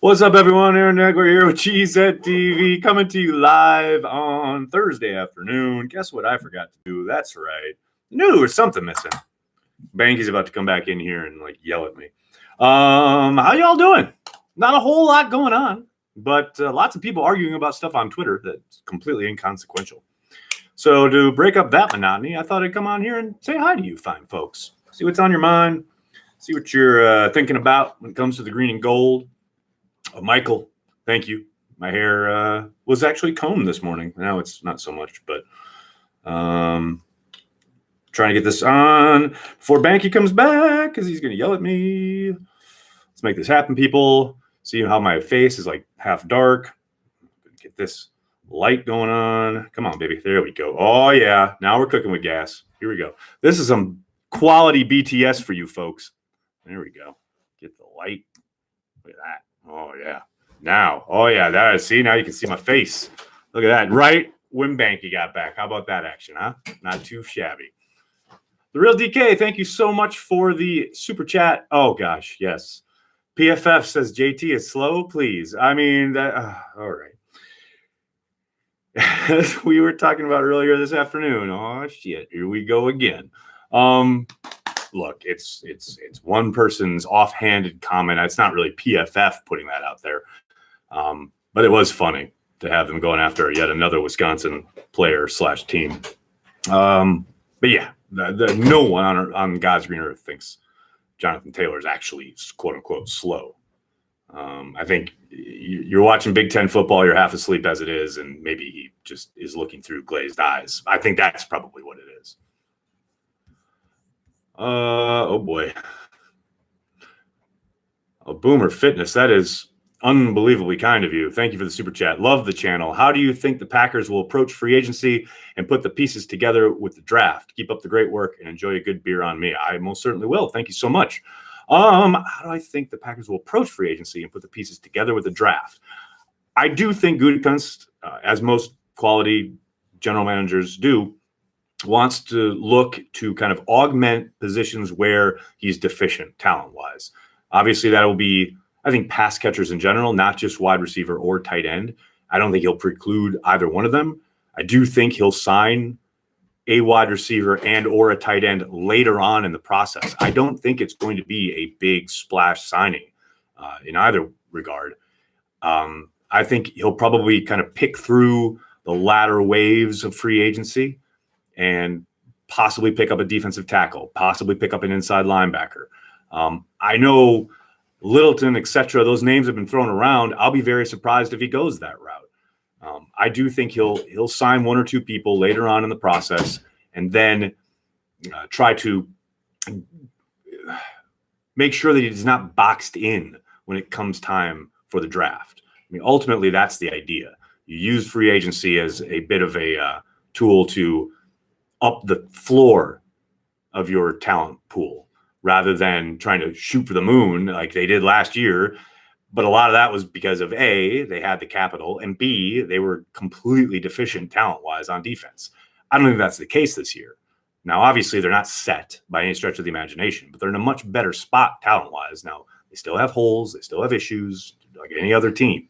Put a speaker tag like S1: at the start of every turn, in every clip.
S1: What's up, everyone? Aaron Negler here with GZTV, coming to you live on Thursday afternoon. Guess what I forgot to do? That's right. Knew there was something missing. Banky's about to come back in here and yell at me. How y'all doing? Not a whole lot going on, but lots of people arguing about stuff on Twitter that's completely inconsequential. So to break up that monotony, I thought I'd come on here and say hi to you fine folks. See what's on your mind. See what you're thinking about when it comes to the green and gold. Michael, thank you. My hair was actually combed this morning. Now it's not so much, but trying to get this on before Banky comes back because he's going to yell at me. Let's make this happen, people. See how my face is half dark. Get this light going on. Come on, baby. There we go. Oh, yeah. Now we're cooking with gas. Here we go. This is some quality BTS for you folks. There we go. Get the light. Look at that. Oh, yeah. Now. Oh, yeah. See, now you can see my face. Look at that. Right when Banky got back. How about that action, huh? Not too shabby. The Real DK, thank you so much for the super chat. Oh, gosh, yes. PFF says JT is slow, please. I mean, that. All right. As we were talking about earlier this afternoon. Oh, shit. Here we go again. Look, it's one person's offhanded comment. It's not really PFF putting that out there. But it was funny to have them going after yet another Wisconsin player / team. But yeah, no one on God's green earth thinks Jonathan Taylor is actually quote unquote slow. I think you're watching Big Ten football, you're half asleep as it is, and maybe he just is looking through glazed eyes. I think that's probably what it is. Oh boy. Oh, Boomer Fitness. That is unbelievably kind of you. Thank you for the super chat. Love the channel. How do you think the Packers will approach free agency and put the pieces together with the draft? Keep up the great work and enjoy a good beer on me. I most certainly will. Thank you so much. How do I think the Packers will approach free agency and put the pieces together with the draft? I do think Gutekunst, as most quality general managers do, wants to look to kind of augment positions where he's deficient talent-wise. Obviously, that will be, I think, pass catchers in general, not just wide receiver or tight end. I don't think he'll preclude either one of them. I do think he'll sign a wide receiver and or a tight end later on in the process. I don't think it's going to be a big splash signing in either regard. I think he'll probably kind of pick through the latter waves of free agency and possibly pick up a defensive tackle, possibly pick up an inside linebacker. I know Littleton, etc. Those names have been thrown around. I'll be very surprised if he goes that route. I do think he'll sign one or two people later on in the process and then try to make sure that he's not boxed in when it comes time for the draft. I mean, ultimately, that's the idea. You use free agency as a bit of a tool to up the floor of your talent pool rather than trying to shoot for the moon like they did last year. But a lot of that was because of A, they had the capital, and B, they were completely deficient talent-wise on defense. I don't think that's the case this year. Now, obviously, they're not set by any stretch of the imagination, but they're in a much better spot talent-wise. Now, they still have holes, they still have issues, like any other team.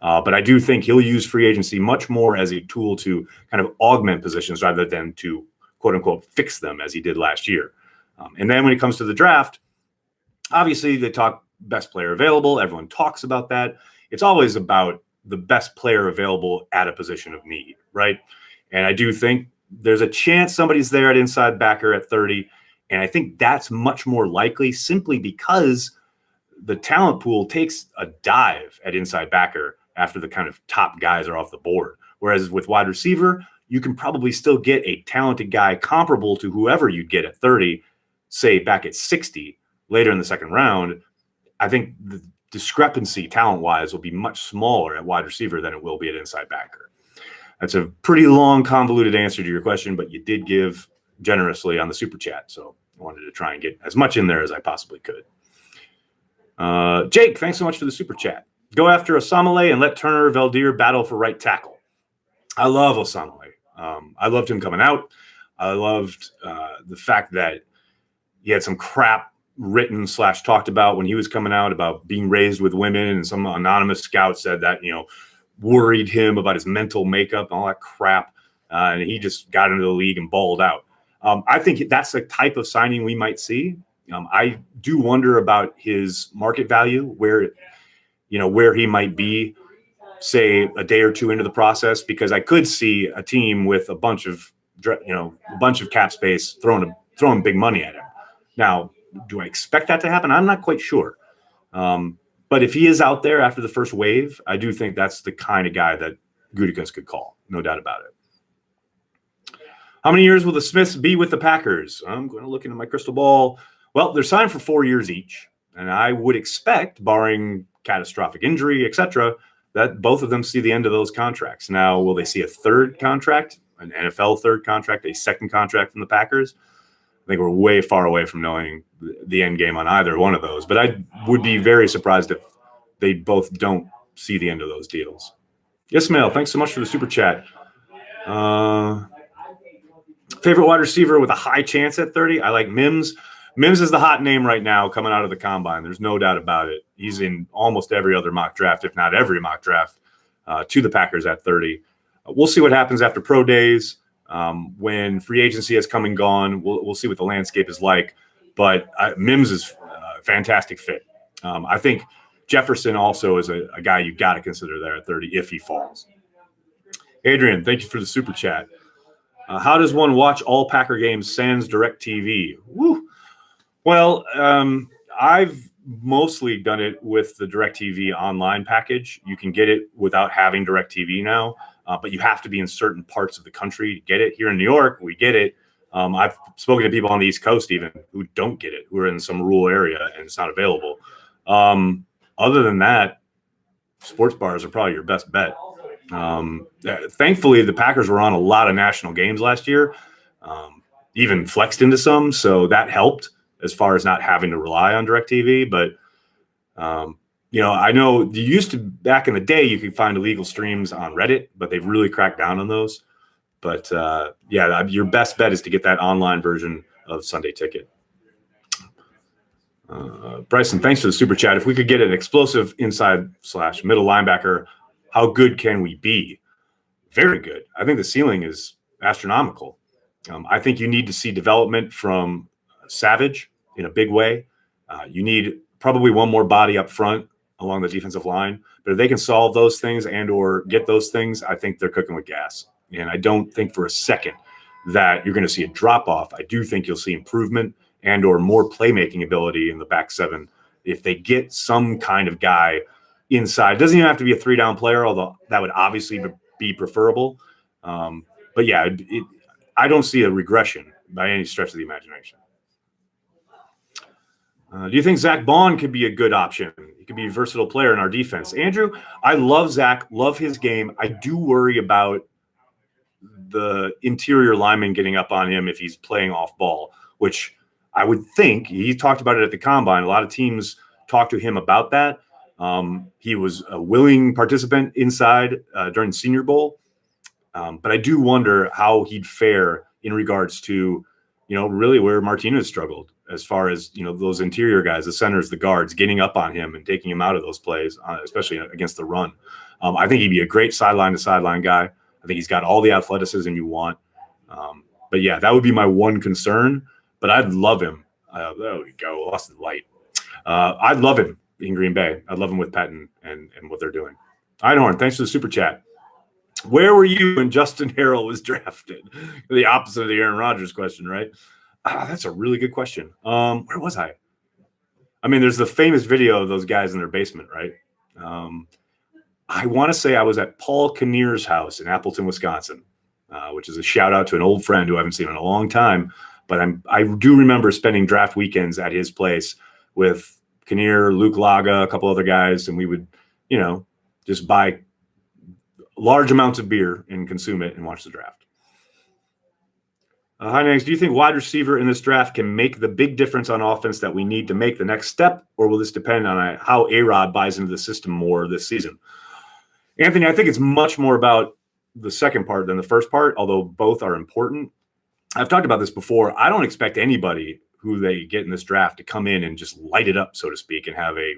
S1: But I do think he'll use free agency much more as a tool to kind of augment positions rather than to, quote unquote, fix them as he did last year. And then when it comes to the draft, obviously they talk best player available. Everyone talks about that. It's always about the best player available at a position of need, right? And I do think there's a chance somebody's there at inside backer at 30. And I think that's much more likely simply because the talent pool takes a dive at inside backer after the kind of top guys are off the board. Whereas with wide receiver, you can probably still get a talented guy comparable to whoever you'd get at 30, say back at 60 later in the second round. I think the discrepancy talent-wise will be much smaller at wide receiver than it will be at inside backer. That's a pretty long, convoluted answer to your question, but you did give generously on the super chat, so I wanted to try and get as much in there as I possibly could. Jake, thanks so much for the super chat. Go after Osamale and let Turner Valdir battle for right tackle. I love Osamale. I loved him coming out. I loved the fact that he had some crap written / talked about when he was coming out about being raised with women, and some anonymous scout said that, worried him about his mental makeup and all that crap. And he just got into the league and balled out. I think that's the type of signing we might see. I do wonder about his market value, where he might be, say, a day or two into the process, because I could see a team with a bunch of cap space throwing big money at him. Now, do I expect that to happen? I'm not quite sure. But if he is out there after the first wave, I do think that's the kind of guy that Gutekunst could call. No doubt about it. How many years will the Smiths be with the Packers? I'm going to look into my crystal ball. Well, they're signed for 4 years each. And I would expect, barring catastrophic injury, etc., that both of them see the end of those contracts. Now, will they see a third contract, an NFL third contract, a second contract from the Packers? I think we're way far away from knowing the end game on either one of those. But I would be very surprised if they both don't see the end of those deals. Yes, Mail, thanks so much for the super chat. Favorite wide receiver with a high chance at 30? I like Mims. Mims is the hot name right now coming out of the combine. There's no doubt about it. He's in almost every other mock draft, if not every mock draft, to the Packers at 30. We'll see what happens after pro days. When free agency has come and gone, we'll see what the landscape is like. But Mims is a fantastic fit. I think Jefferson also is a guy you got to consider there at 30 if he falls. Adrian, thank you for the super chat. How does one watch all Packer games sans DirecTV? Woo. Well, I've mostly done it with the DirecTV online package. You can get it without having DirecTV now, but you have to be in certain parts of the country to get it. Here in New York, we get it. I've spoken to people on the East Coast even who don't get it, who are in some rural area and it's not available. Other than that, sports bars are probably your best bet. Thankfully, the Packers were on a lot of national games last year, even flexed into some, so that helped as far as not having to rely on DirecTV. But, I know you used to, back in the day, you could find illegal streams on Reddit, but they've really cracked down on those. But, your best bet is to get that online version of Sunday Ticket. Bryson, thanks for the super chat. If we could get an explosive inside / middle linebacker, how good can we be? Very good. I think the ceiling is astronomical. I think you need to see development from Savage in a big way. You need probably one more body up front along the defensive line. But if they can solve those things and or get those things, I think they're cooking with gas. And I don't think for a second that you're going to see a drop-off. I do think you'll see improvement and or more playmaking ability in the back seven if they get some kind of guy inside. It doesn't even have to be a 3-down player, although that would obviously be preferable. But yeah, I don't see a regression by any stretch of the imagination. Do you think Zack Bond could be a good option? He could be a versatile player in our defense. Andrew, I love Zack, love his game. I do worry about the interior lineman getting up on him if he's playing off ball, which I would think he talked about it at the combine. A lot of teams talked to him about that. He was a willing participant inside during Senior Bowl. But I do wonder how he'd fare in regards to, really where Martinez struggled as far as, those interior guys, the centers, the guards, getting up on him and taking him out of those plays, especially against the run. I think he'd be a great sideline-to-sideline guy. I think he's got all the athleticism you want. But, yeah, that would be my one concern. But I'd love him. There we go. Lost the light. I'd love him in Green Bay. I'd love him with Patton and what they're doing. Einhorn, thanks for the super chat. Where were you when Justin Harrell was drafted? The opposite of the Aaron Rodgers question, right? That's a really good question. Where was I? I mean, there's the famous video of those guys in their basement, right? I want to say I was at Paul Kinnear's house in Appleton, Wisconsin, which is a shout out to an old friend who I haven't seen in a long time. But I do remember spending draft weekends at his place with Kinnear, Luke Laga, a couple other guys, and we would, just buy large amounts of beer and consume it and watch the draft. Hi, Nags. Do you think wide receiver in this draft can make the big difference on offense that we need to make the next step, or will this depend on how A-Rod buys into the system more this season? Anthony, I think it's much more about the second part than the first part, although both are important. I've talked about this before. I don't expect anybody who they get in this draft to come in and just light it up, so to speak, and have a,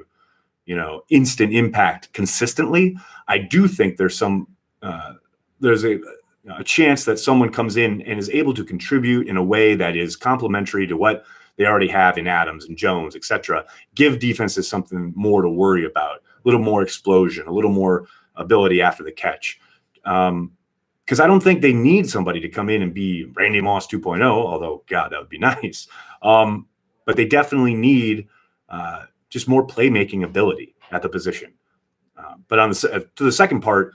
S1: instant impact consistently. I do think there's a chance that someone comes in and is able to contribute in a way that is complementary to what they already have in Adams and Jones, et cetera. Give defenses something more to worry about, a little more explosion, a little more ability after the catch. Because I don't think they need somebody to come in and be Randy Moss 2.0, although, God, that would be nice. But they definitely need just more playmaking ability at the position. But to the second part,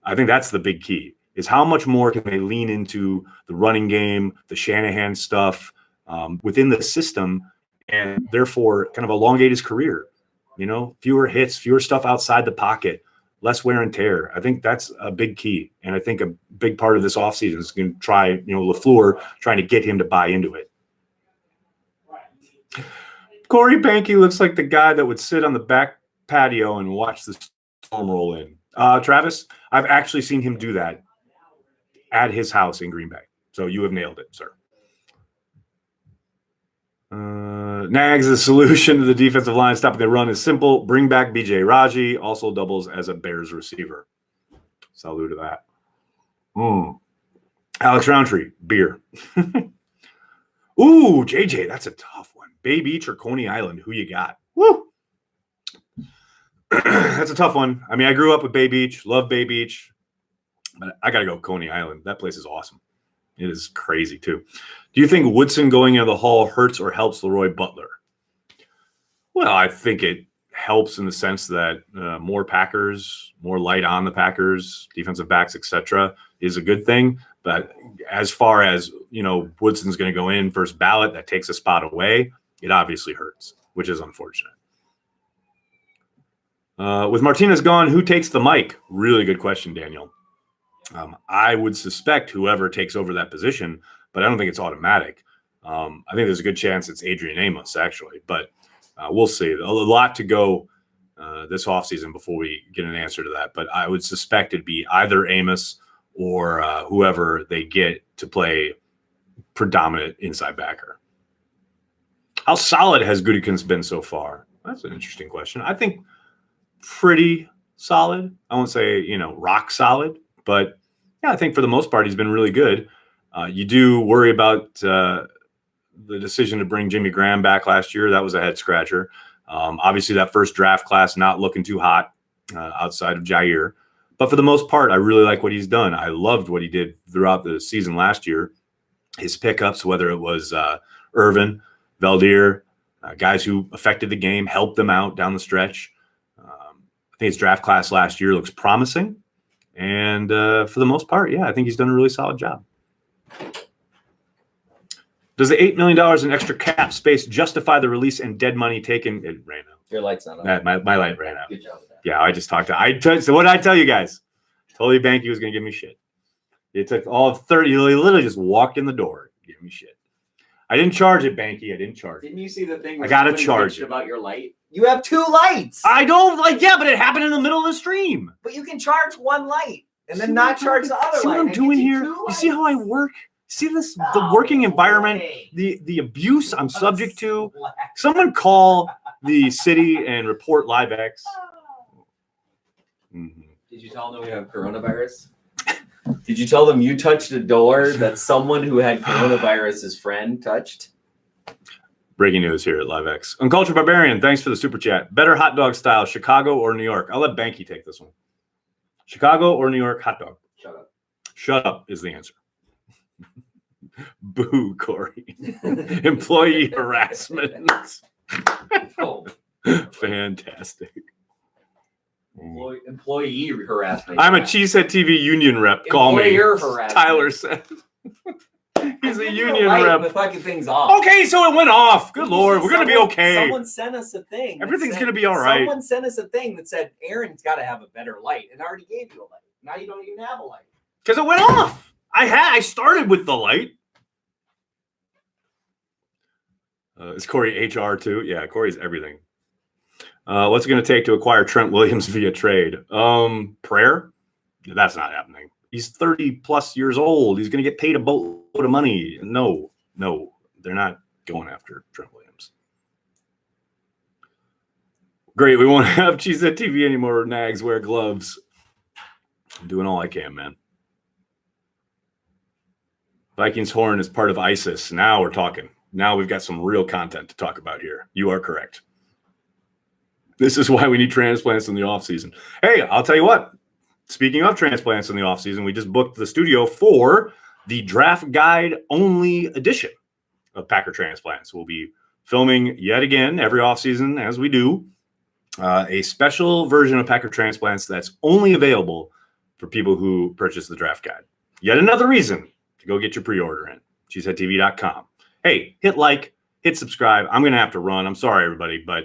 S1: I think that's the big key, is how much more can they lean into the running game, the Shanahan stuff within the system, and therefore kind of elongate his career. Fewer hits, fewer stuff outside the pocket, less wear and tear. I think that's a big key. And I think a big part of this offseason is going to try, LaFleur trying to get him to buy into it. Corey Banky looks like the guy that would sit on the back patio and watch the storm roll in. Travis, I've actually seen him do that at his house in Green Bay. So you have nailed it, sir. Nags, the solution to the defensive line stopping the run is simple. Bring back B.J. Raji, also doubles as a Bears receiver. Salute to that. Alex Roundtree, beer. Ooh, JJ, that's a tough one. Bay Beach or Coney Island? Who you got? Woo! That's a tough one. I mean, I grew up with Bay Beach, love Bay Beach, but I got to go Coney Island. That place is awesome. It is crazy, too. Do you think Woodson going into the Hall hurts or helps Leroy Butler? Well, I think it helps in the sense that more Packers, more light on the Packers, defensive backs, etc., is a good thing. But as far as, Woodson's going to go in first ballot, that takes a spot away, it obviously hurts, which is unfortunate. With Martinez gone, who takes the mic? Really good question, Daniel. I would suspect whoever takes over that position, but I don't think it's automatic. I think there's a good chance it's Adrian Amos, actually, but we'll see. A lot to go this offseason before we get an answer to that, but I would suspect it'd be either Amos or whoever they get to play predominant inside backer. How solid has Gutekunst been so far? That's an interesting question. I think pretty solid. I won't say, rock solid, but yeah, I think for the most part, he's been really good. You do worry about the decision to bring Jimmy Graham back last year. That was a head scratcher. Obviously, that first draft class not looking too hot outside of Jair. But for the most part, I really like what he's done. I loved what he did throughout the season last year. His pickups, whether it was Irvin, Valdir, guys who affected the game, helped them out down the stretch. I think his draft class last year looks promising. And for the most part, yeah, I think he's done a really solid job. Does the $8 million in extra cap space justify the release and dead money taken? It ran out.
S2: Your light's not on.
S1: My light ran out.
S2: Good job with that.
S1: Yeah, I just talked to so what did I tell you guys? Totally Banky was going to give me shit. It took all of 30. He literally just walked in the door and gave me shit. I didn't charge it, Banky. I didn't charge it.
S2: Didn't you see the thing?
S1: I got to charge it.
S2: About your light? You have two lights.
S1: I don't but it happened in the middle of the stream.
S2: But you can charge one light and then not charge the other light.
S1: See what I'm doing here? You see how I work? See this? The working environment, the abuse I'm subject to. Someone call the city and report LiveX.
S2: Mm-hmm. Did you tell them we have coronavirus? Did you tell them you touched a door that someone who had coronavirus's friend touched?
S1: Breaking news here at LiveX. Uncultured Barbarian, thanks for the super chat. Better hot dog style, Chicago or New York? I'll let Banky take this one. Chicago or New York hot dog?
S2: Shut up.
S1: Shut up is the answer. Boo, Corey. Employee harassment.
S2: Oh.
S1: Fantastic.
S2: Employee harassment.
S1: I'm a Cheesehead TV union rep. Call me.
S2: Harassment.
S1: Tyler said. He's a union rep.
S2: The fucking thing's off.
S1: Okay, so it went off. Good Lord. We're going to be okay.
S2: Someone sent us a thing.
S1: Everything's going to be all right.
S2: Someone sent us a thing that said, Aaron's got to have a better light. And I already gave you a light. Now you don't even have a light.
S1: Because it went off. I started with the light. Is Corey HR too? Yeah, Corey's everything. What's it going to take to acquire Trent Williams via trade? Prayer? That's not happening. He's 30 plus years old. He's going to get paid a boatload of money. No, they're not going after Trent Williams. Great. We won't have Cheesehead TV anymore. Nags wear gloves. I'm doing all I can, man. Vikings horn is part of ISIS. Now we're talking. Now we've got some real content to talk about here. You are correct. This is why we need transplants in the offseason. Hey, I'll tell you what. Speaking of transplants in the offseason, we just booked the studio for the draft guide only edition of Packer Transplants. We'll be filming yet again every offseason, as we do, a special version of Packer Transplants that's only available for people who purchase the draft guide. Yet another reason to go get your pre-order in. cheeseheadtv.com. Hey, hit like, hit subscribe. I'm going to have to run. I'm sorry, everybody, but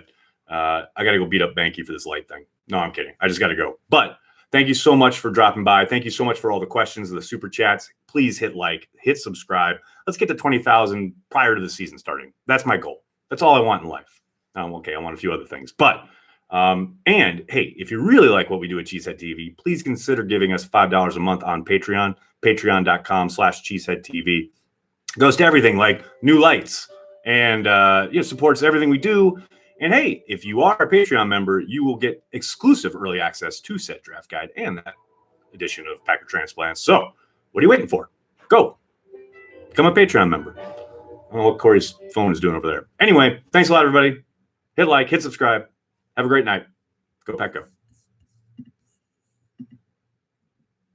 S1: I got to go beat up Banky for this light thing. No, I'm kidding. I just got to go. But thank you so much for dropping by. Thank you so much for all the questions, the super chats. Please hit like, hit subscribe. Let's get to 20,000 prior to the season starting. That's my goal. That's all I want in life. Okay, I want a few other things. But, and hey, if you really like what we do at Cheesehead TV, please consider giving us $5 a month on Patreon, patreon.com/CheeseheadTV. Goes to everything like new lights and supports everything we do. And hey, if you are a Patreon member, you will get exclusive early access to said draft guide and that edition of Packer Transplants. So what are you waiting for? Go. Become a Patreon member. I don't know what Corey's phone is doing over there. Anyway, thanks a lot, everybody. Hit like, hit subscribe. Have a great night. Go Pack Go.